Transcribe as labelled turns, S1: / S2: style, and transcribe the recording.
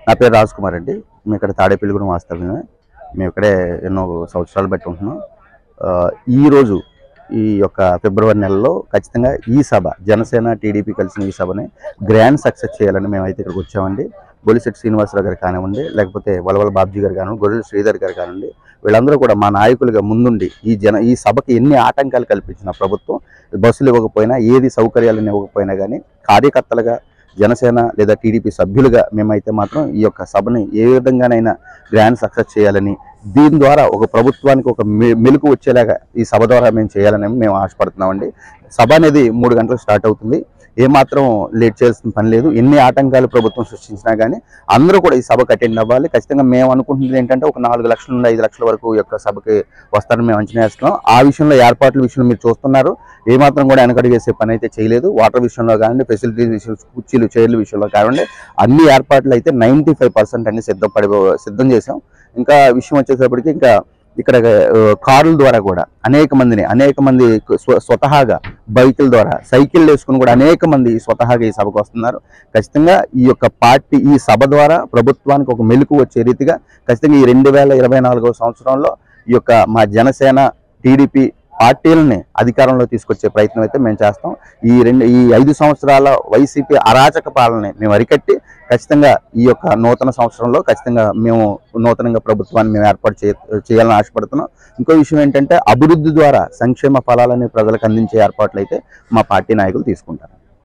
S1: నా పేరు రాజ్ కుమార్ అండి. మేము ఇక్కడ తాడేపల్లిగూడెం వాస్తవ్యమే. మేము ఇక్కడే ఎన్నో సంవత్సరాలు బట్టి ఉంటున్నాం. ఈరోజు ఈ యొక్క ఫిబ్రవరి నెలలో ఖచ్చితంగా ఈ సభ జనసేన టీడీపీ కలిసిన ఈ సభని గ్రాండ్ సక్సెస్ చేయాలని మేమైతే ఇక్కడికి వచ్చామండి. బొలిశెట్టి శ్రీనివాసరావు గారు కానివ్వండి, లేకపోతే వలవల బాబ్జీ గారు కానివ్వండి, గొర్రెల శ్రీధర్ గారు కానివ్వండి, వీళ్ళందరూ కూడా మా నాయకులుగా ముందుండి ఈ సభకి ఎన్ని ఆటంకాలు కల్పించిన ప్రభుత్వం, బస్సులు ఇవ్వకపోయినా, ఏది సౌకర్యాలను ఇవ్వకపోయినా కానీ కార్యకర్తలుగా జనసేన లేదా టీడీపీ సభ్యులుగా మేమైతే మాత్రం ఈ యొక్క సభని ఏ విధంగానైనా గ్రాండ్ సక్సెస్ చేయాలని, దీని ద్వారా ఒక ప్రభుత్వానికి ఒక మెలుకు వచ్చేలాగా ఈ సభ ద్వారా మేము చేయాలని మేము ఆశపడుతున్నామండి. సభ అనేది 3 గంటలకు స్టార్ట్ అవుతుంది. ఏమాత్రం లేట్ చేయాల్సిన పని లేదు. ఎన్ని ఆటంకాలు ప్రభుత్వం సృష్టించినా కానీ అందరూ కూడా ఈ సభకు అటెండ్ అవ్వాలి. ఖచ్చితంగా మేము అనుకుంటున్నది ఏంటంటే ఒక 4 లక్షల నుండి 5 లక్షల వరకు ఈ యొక్క సభకి వస్తారని మేము అంచనా వేస్తున్నాం. ఆ విషయంలో ఏర్పాట్ల విషయంలో మీరు చూస్తున్నారు, ఏమాత్రం కూడా వెనకడుగేసే పని అయితే చేయలేదు. వాటర్ విషయంలో కానివ్వండి, ఫెసిలిటీస్ విషయం, కుర్చీలు చైర్ల విషయంలో కానివ్వండి, అన్ని ఏర్పాట్లు అయితే 95% అన్ని సిద్ధం చేసాం. ఇంకా విషయం వచ్చేటప్పటికి ఇంకా ఇక్కడ కార్ల ద్వారా కూడా అనేక మంది స్వతహాగా బైకుల ద్వారా సైకిల్ వేసుకుని కూడా అనేక మంది స్వతహాగా ఈ సభకు వస్తున్నారు. ఖచ్చితంగా ఈ యొక్క పార్టీ ఈ సభ ద్వారా ప్రభుత్వానికి ఒక మెలుకు వచ్చే రీతిగా ఖచ్చితంగా ఈ 2024వ సంవత్సరంలో ఈ యొక్క మా జనసేన టీడీపీ పార్టీలని అధికారంలో తీసుకొచ్చే ప్రయత్నం అయితే మేము చేస్తాం. ఈ 5 సంవత్సరాల వైసీపీ అరాచక పాలనని మేము అరికట్టి ఖచ్చితంగా ఈ యొక్క నూతన సంవత్సరంలో ఖచ్చితంగా మేము నూతనంగా ప్రభుత్వాన్ని మేము ఏర్పాటు చేయాలని ఆశపడుతున్నాం. ఇంకో విషయం ఏంటంటే అభివృద్ధి ద్వారా సంక్షేమ ఫలాలని ప్రజలకు అందించే ఏర్పాట్లు అయితే మా పార్టీ నాయకులు తీసుకుంటారు.